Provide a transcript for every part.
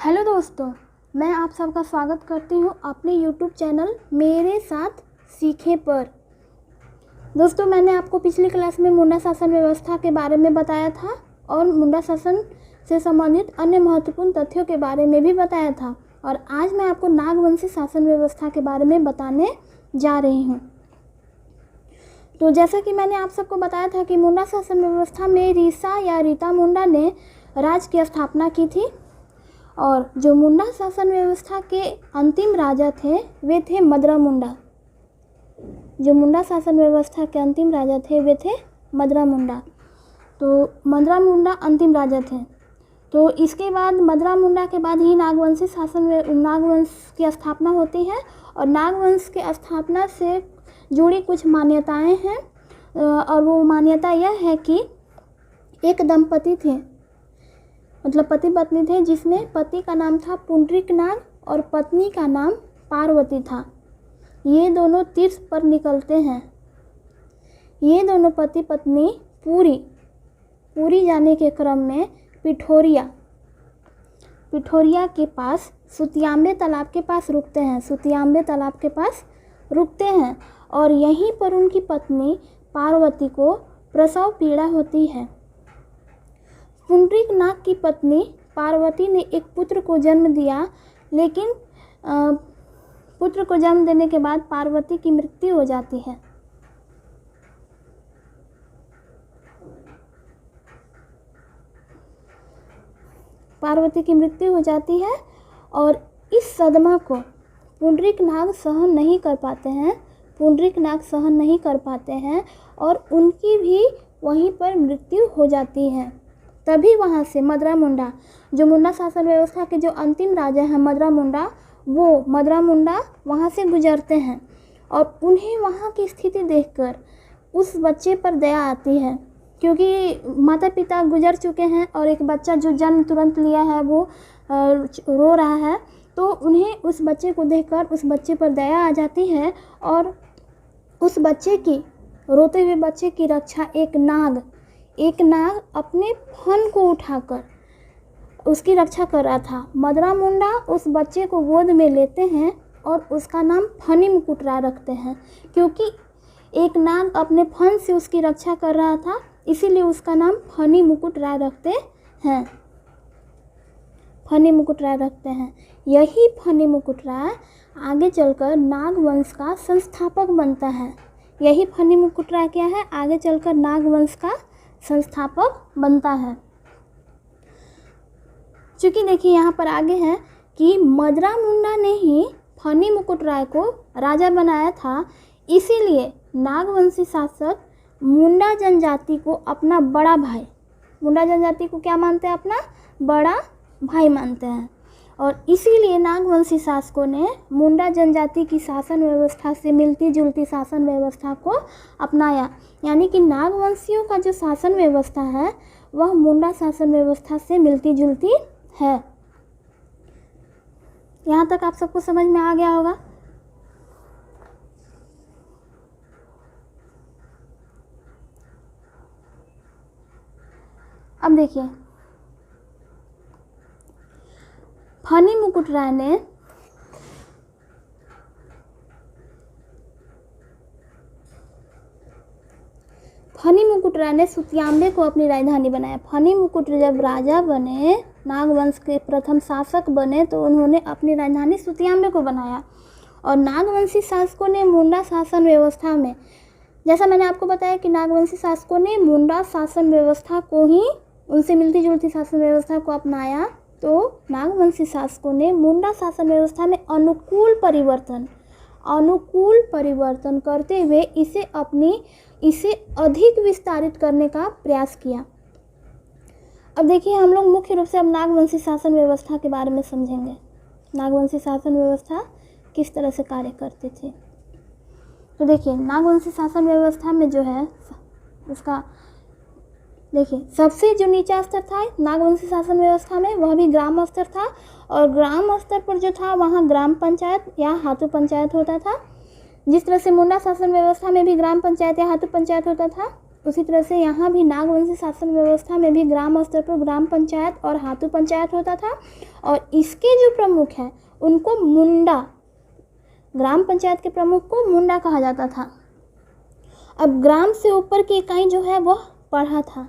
Hello दोस्तों, मैं आप सबका स्वागत करती हूँ अपने यूट्यूब चैनल मेरे साथ सीखें पर। दोस्तों, मैंने आपको पिछली क्लास में मुंडा शासन व्यवस्था के बारे में बताया था और मुंडा शासन से संबंधित अन्य महत्वपूर्ण तथ्यों के बारे में भी बताया था। और आज मैं आपको नागवंशी शासन व्यवस्था के बारे में बताने जा रही हूँ। तो जैसा कि मैंने आप सबको बताया था कि मुंडा शासन व्यवस्था में रीसा या रीता मुंडा ने राज्य की स्थापना की थी। और जो मुंडा शासन व्यवस्था के अंतिम राजा थे वे थे मदरा मुंडा। जो मुंडा शासन व्यवस्था के अंतिम राजा थे वे थे मदरा मुंडा। तो मदरा मुंडा अंतिम राजा थे। तो इसके बाद मदरा मुंडा के बाद ही नागवंशी नागवंश की स्थापना होती है। और नागवंश की स्थापना से जुड़ी कुछ मान्यताएं हैं। और वो मान्यता यह है कि एक दंपति थे, मतलब पति पत्नी थे, जिसमें पति का नाम था पुंडरीक नाग और पत्नी का नाम पार्वती था। ये दोनों तीर्थ पर निकलते हैं। ये दोनों पति पत्नी पुरी जाने के क्रम में पिठोरिया के पास सुतियांबे तालाब के पास रुकते हैं। सुतियांबे तालाब के पास रुकते हैं और यहीं पर उनकी पत्नी पार्वती को प्रसव पीड़ा होती है। पुंडरीक नाग की पत्नी पार्वती ने एक पुत्र को जन्म दिया, लेकिन पुत्र को जन्म देने के बाद पार्वती की मृत्यु हो जाती है। पार्वती की मृत्यु हो जाती है और इस सदमा को पुंडरीक नाग सहन नहीं कर पाते हैं और उनकी भी वहीं पर मृत्यु हो जाती है। तभी वहाँ से मदरा मुंडा, जो मुंडा शासन व्यवस्था के जो अंतिम राजा हैं मदरा मुंडा वहाँ से गुजरते हैं। और उन्हें वहाँ की स्थिति देखकर उस बच्चे पर दया आती है, क्योंकि माता पिता गुजर चुके हैं और एक बच्चा जो जन्म तुरंत लिया है वो रो रहा है। तो उन्हें उस बच्चे को देखकर उस बच्चे पर दया आ जाती है और उस बच्चे की, रोते हुए बच्चे की रक्षा एक नाग अपने फन को उठाकर उसकी रक्षा कर रहा था। मदरा मुंडा उस बच्चे को गोद में लेते हैं और उसका नाम फनी मुकुटराय रखते हैं, क्योंकि एक नाग अपने फन से उसकी रक्षा कर रहा था, इसीलिए उसका नाम फनी मुकुटराय रखते हैं। यही फनी मुकुटराय आगे चलकर नागवंश का संस्थापक बनता है। यही फनी मुकुटराय क्या है, आगे चलकर नागवंश का संस्थापक बनता है। चूँकि देखिए यहाँ पर आगे है कि मदरा मुंडा ने ही फनी मुकुटराय को राजा बनाया था, इसीलिए नागवंशी शासक मुंडा जनजाति को अपना बड़ा भाई, मुंडा जनजाति को क्या मानते हैं, अपना बड़ा भाई मानते हैं। और इसीलिए नागवंशी शासकों ने मुंडा जनजाति की शासन व्यवस्था से मिलती जुलती शासन व्यवस्था को अपनाया। यानी कि नागवंशियों का जो शासन व्यवस्था है वह मुंडा शासन व्यवस्था से मिलती जुलती है। यहाँ तक आप सबको समझ में आ गया होगा। अब देखिए, फनी मुकुटराय ने सुतियांबे को अपनी राजधानी बनाया। फनी मुकुटराय जब राजा बने, नागवंश के प्रथम शासक बने, तो उन्होंने अपनी राजधानी सुतियांबे को बनाया। और नागवंशी शासकों ने मुंडा शासन व्यवस्था में, जैसा मैंने आपको बताया कि नागवंशी शासकों ने मुंडा शासन व्यवस्था को ही, उनसे मिलती जुलती शासन व्यवस्था को अपनाया, तो नागवंशी शासकों ने मुंडा शासन व्यवस्था में अनुकूल परिवर्तन करते हुए इसे अधिक विस्तारित करने का प्रयास किया। अब देखिए, हम लोग मुख्य रूप से अब नागवंशी शासन व्यवस्था के बारे में समझेंगे। नागवंशी शासन व्यवस्था किस तरह से कार्य करती थी। तो देखिए, नागवंशी शासन व्यवस्था में जो है उसका, देखिए, सबसे जो नीचा स्तर था नागवंशी शासन व्यवस्था में वह भी ग्राम स्तर था। और ग्राम स्तर पर जो था वहाँ ग्राम पंचायत या हाथू पंचायत होता था। जिस तरह से मुंडा शासन व्यवस्था में भी ग्राम पंचायत या हाथू पंचायत होता था, उसी तरह से यहाँ भी नागवंशी शासन व्यवस्था में भी ग्राम स्तर पर ग्राम पंचायत और हातू पंचायत होता था, और इसके जो प्रमुख हैं उनको मुंडा, ग्राम पंचायत के प्रमुख को मुंडा कहा जाता था। अब ग्राम से ऊपर की इकाई जो है वह पढ़ा था,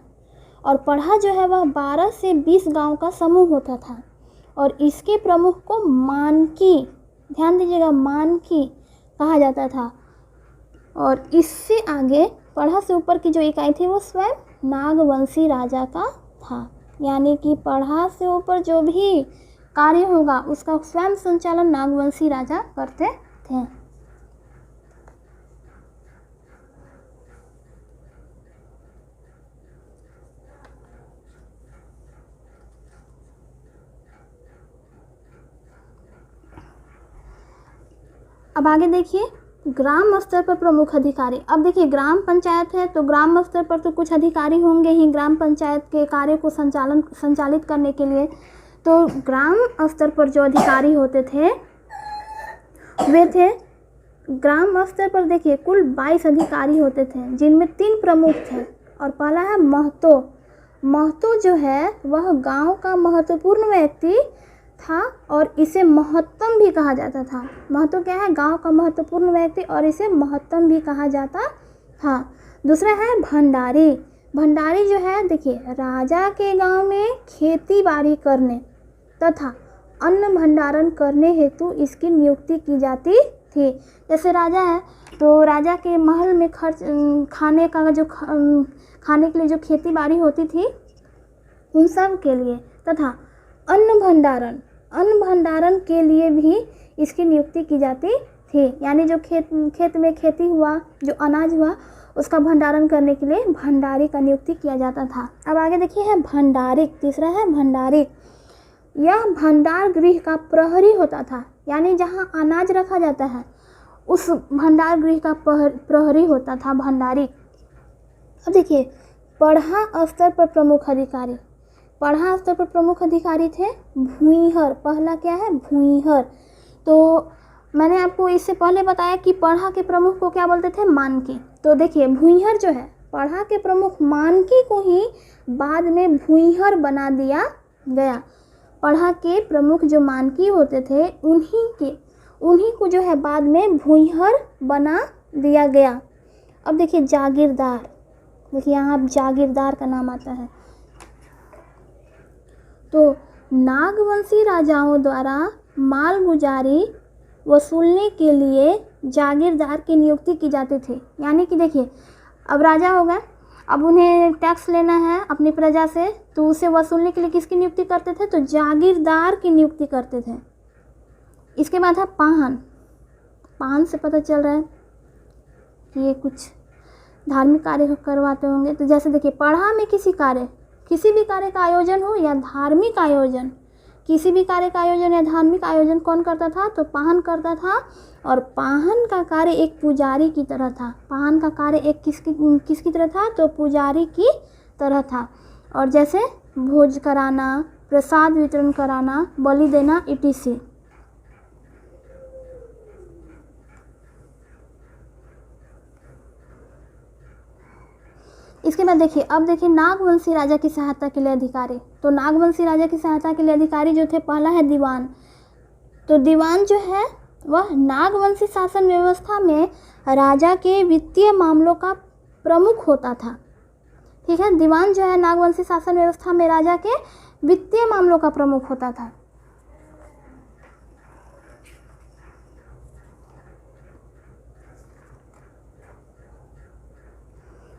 और पढ़ा जो है वह 12 से 20 गांव का समूह होता था, और इसके प्रमुख को मानकी, ध्यान दीजिएगा, मानकी कहा जाता था। और इससे आगे पढ़ा से ऊपर की जो इकाई थी वो स्वयं नागवंशी राजा का था, यानी कि पढ़ा से ऊपर जो भी कार्य होगा उसका स्वयं संचालन नागवंशी राजा करते थे। अब आगे देखिए ग्राम स्तर पर प्रमुख अधिकारी। अब देखिए ग्राम पंचायत है तो ग्राम स्तर पर तो कुछ अधिकारी होंगे ही ग्राम पंचायत के कार्य को संचालित करने के लिए। तो ग्राम स्तर पर जो अधिकारी होते थे वे थे, ग्राम स्तर पर देखिए कुल 22 अधिकारी होते थे, जिनमें 3 प्रमुख थे। और पहला है महतो। महतो जो है वह गांव का महत्वपूर्ण व्यक्ति था, और इसे महत्तम भी कहा जाता था। महतो क्या है? गांव का महत्वपूर्ण व्यक्ति, और इसे महत्तम भी कहा जाता था। दूसरा है भंडारी। भंडारी जो है देखिए राजा के गांव में खेती बाड़ी करने तथा अन्न भंडारण करने हेतु इसकी नियुक्ति की जाती थी। जैसे राजा है तो राजा के महल में खाने के लिए जो खेती बाड़ी होती थी उन सब के लिए, तथा अन्न भंडारण के लिए भी इसकी नियुक्ति की जाती थी। यानी जो खेत में खेती हुआ, जो अनाज हुआ, उसका भंडारण करने के लिए भंडारी का नियुक्ति किया जाता था। अब आगे देखिए है भंडारिक। तीसरा है भंडारिक। यह भंडार गृह का प्रहरी होता था, यानी जहाँ अनाज रखा जाता है उस भंडार गृह का प्रहरी होता था भंडारिक। अब देखिए पढ़ा स्तर पर प्रमुख अधिकारी। पढ़ा स्तर पर प्रमुख अधिकारी थे भूइहर। पहला क्या है? भूइहर। तो मैंने आपको इससे पहले बताया कि पढ़ा के प्रमुख को क्या बोलते थे? मानकी। तो देखिए भूइहर जो है, पढ़ा के प्रमुख मानकी को ही बाद में भूइहर बना दिया गया। पढ़ा के प्रमुख जो मानकी होते थे उन्हीं को जो है बाद में भूइहर बना दिया गया। अब देखिए जागीरदार। देखिए यहाँ जागीरदार का नाम आता है। तो नागवंशी राजाओं द्वारा मालगुजारी वसूलने के लिए जागीरदार की नियुक्ति की जाती थी। यानी कि देखिए अब राजा हो गए, अब उन्हें टैक्स लेना है अपनी प्रजा से, तो उसे वसूलने के लिए किसकी नियुक्ति करते थे? तो जागीरदार की नियुक्ति करते थे। इसके बाद है पाहन। पाहन से पता चल रहा है कि ये कुछ धार्मिक कार्य करवाते होंगे। तो जैसे देखिए पढ़ा में किसी भी कार्य का आयोजन हो या धार्मिक आयोजन, किसी भी कार्य का आयोजन या धार्मिक आयोजन कौन करता था? तो पाहन करता था। और पाहन का कार्य एक पुजारी की तरह था। पाहन का कार्य एक किसकी तरह था? तो पुजारी की तरह था। और जैसे भोज कराना, प्रसाद वितरण कराना, बलि देना, etc। इसके बाद देखिए अब देखिए नागवंशी राजा की सहायता के लिए अधिकारी। तो नागवंशी राजा की सहायता के लिए अधिकारी जो थे, पहला है दीवान। तो दीवान जो है वह नागवंशी शासन व्यवस्था में राजा के वित्तीय मामलों का प्रमुख होता था। ठीक है, दीवान जो है नागवंशी शासन व्यवस्था में राजा के वित्तीय मामलों का प्रमुख होता था।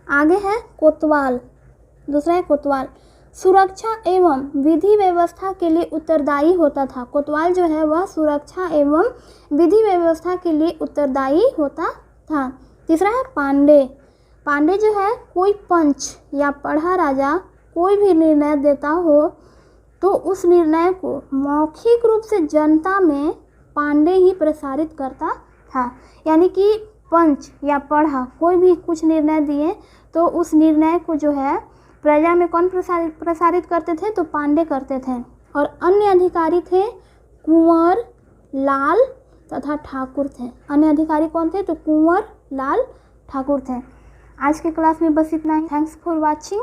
आगे है कोतवाल। दूसरा है कोतवाल। सुरक्षा एवं विधि व्यवस्था के लिए उत्तरदायी होता था। कोतवाल जो है वह सुरक्षा एवं विधि व्यवस्था के लिए उत्तरदायी होता था। तीसरा है पांडे। पांडे जो है कोई पंच या पढ़ा राजा कोई भी निर्णय देता हो तो उस निर्णय को मौखिक रूप से जनता में पांडे ही प्रसारित करता था। यानी कि पंच या पढ़ा कोई भी कुछ निर्णय दिए तो उस निर्णय को जो है प्रजा में कौन प्रसारित करते थे? तो पांडे करते थे। और अन्य अधिकारी थे कुंवर, लाल तथा ठाकुर थे। अन्य अधिकारी कौन थे? तो कुंवर, लाल, ठाकुर थे। आज के क्लास में बस इतना ही। Thanks for watching.